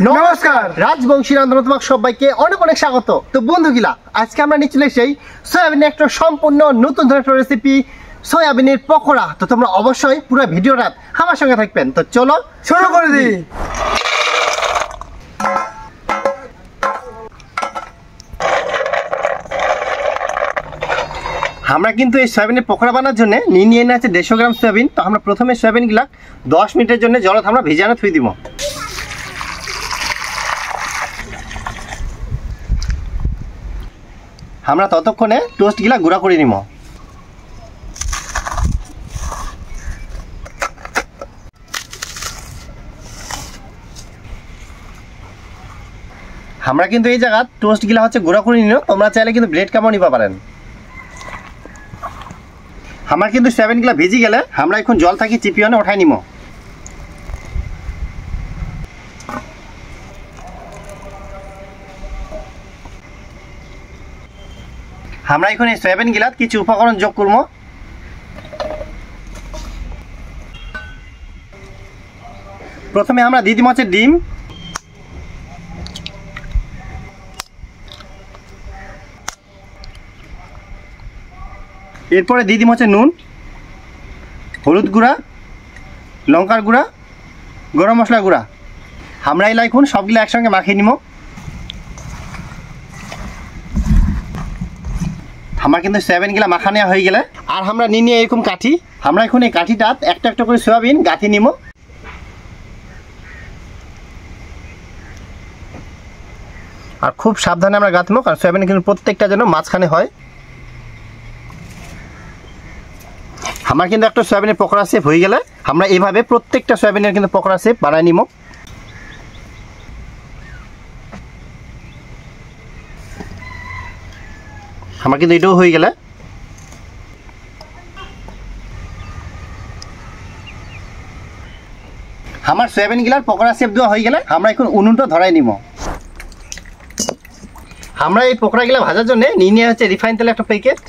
নমস্কার, রাজবংশী রান্না তোমাকে সবাইকে অনেক অনেক স্বাগত। তো বন্ধুগুলা, আজকে আমরা নিয়ে চলে এসেছি সয়াবিনের একটা সম্পূর্ণ নতুন ধরনের একটা রেসিপি, সয়াবিনের পকোড়া। তো তোমরা অবশ্যই পুরো ভিডিওটা আমার সঙ্গে থাকবেন। তো চলো শুরু করে দিই। আমরা কিন্তু এই সয়াবিনের পকোড়া বানানোর জন্য নিয়ে আছে 150 গ্রাম সয়াবিন। তো আমরা প্রথমে সয়াবিনগুলা 10 মিনিটের জন্য জলত আমরা ভিজানো থুই দিব। আমরা ততক্ষণে টোস্টগুলা গুঁড়া করে নিব। আমরা কিন্তু এই জায়গা টোস্টগুলা হচ্ছে গুঁড়া করে নিব। তোমরা চাইলে কিন্তু ব্লেড কামও নিতে পারেন। আমার কিন্তু সয়াবিনগুলা ভিজি গেলে আমরা এখন জল থাকি চিপিয়ে উঠাই নিব। আমরা এখন এই সয়াবিনগুলা কিছু উপকরণ যোগ করব। প্রথমে আমরা দিয়ে দিব হচ্ছে ডিম, এরপরে দিয়ে দিব হচ্ছে নুন, হলুদ গুঁড়া, লঙ্কার গুঁড়া, গরম মশলা গুঁড়া। আমরা এই এখন সবগুলো একসঙ্গে মাখিয়ে নিব। আমার কিন্তু সয়াবিনগুলা মাখা নেওয়া হয়ে গেলে আর আমরা নিয়ে এরকম কাঠি, আমরা এখন এই কাঠিটা একটা একটা করে সয়াবিন গাঁথি নিব। আর খুব সাবধানে আমরা গাঁথবো, কারণ সয়াবিন কিন্তু প্রত্যেকটা যেন মাঝখানে হয়। আমার কিন্তু একটা সয়াবিনের পকোড়া শেপ হয়ে গেলে আমরা এইভাবে প্রত্যেকটা সয়াবিনের কিন্তু পকোড়া শেপ বানাই নিব। আমার কিন্তু এটাও হয়ে গেলে আমার সয়াবিনগুলার পকোড়া শেপ দেওয়া হয়ে গেলে আমরা এখন উনুনটা ধরাই নিব। আমরা এই পকোড়াগুলা ভাজার জন্য নিয়ে হচ্ছে রিফাইন তেল একটা প্যাকেট।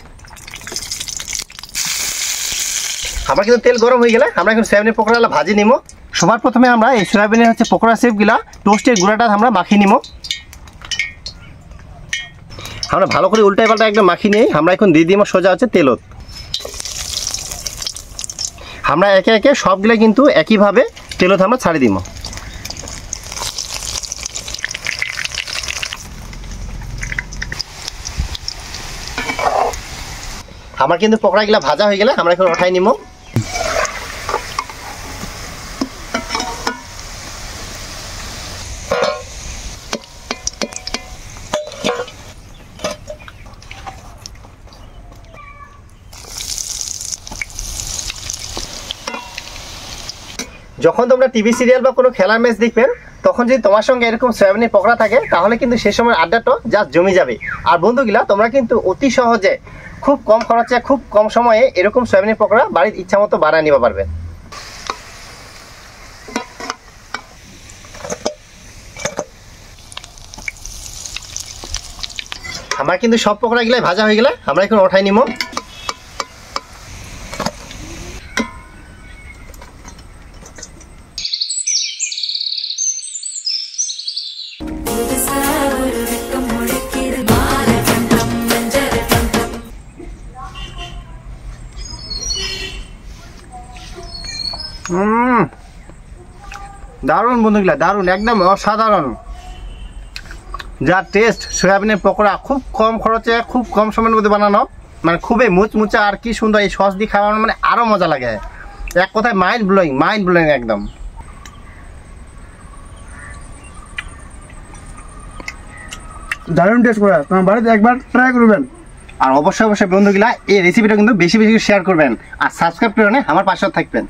আমার কিন্তু তেল গরম হয়ে গেলে আমরা এখন সয়াবিনের পকোড়াগুলা ভাজি নিব। সবার প্রথমে আমরা এই সয়াবিনের হচ্ছে পকোড়া শেপগুলা টোস্টের গুঁড়াটা আমরা মাখিয়ে নিব। আমরা ভালো করে উল্টাই পাল্টা একদম মাখিয়ে নিয়ে আমরা এখন দিয়ে দিব সোজা হচ্ছে তেলত। আমরা একে একে সবগুলো কিন্তু একইভাবে তেলত আমরা ছাড়ি দিব। আমার কিন্তু পকোড়াগুলা ভাজা হয়ে গেলে আমরা এখন উঠাই নিব। যখন তোমরা টিভি সিরিয়াল বা কোনো খেলার ম্যাচ দেখবেন, তখন যদি তোমার সঙ্গে এরকম সয়াবিনের পকোড়া থাকে, তাহলে কিন্তু সে সময় আড্ডাটা জাস্ট জমে যাবে। আর বন্ধুগুলা, তোমরা কিন্তু অতি সহজে খুব কম খরচে খুব কম সময়ে এরকম সয়াবিনের পকোড়া বাড়ির ইচ্ছা মতো বানিয়ে নিতে পারবেন। আমার কিন্তু সব পকোড়াগুলাই ভাজা হয়ে গেলে আমরা এখন উঠাই নিব। দারুণ বন্ধুগুলা, দারুণ, একদম অসাধারণ। যা টেস্ট সয়াবিনের পকোড়া, খুব কম খরচে খুব কম সময়ের মধ্যে বানানো, মানে খুবই মুচমুচা আর কি সুন্দর। এই সস দিয়ে খাওয়ানো মানে আরও মজা লাগে। এক কথায় মাইন্ড ব্লোয়িং একদম। দারুণ টেস্ট করে, তোমার বাড়িতে একবার ট্রাই করবেন। আর অবশ্যই বন্ধুগুলা এই রেসিপিটা কিন্তু বেশি বেশি শেয়ার করবেন আর সাবস্ক্রাইব করে আমার পাশে থাকবেন।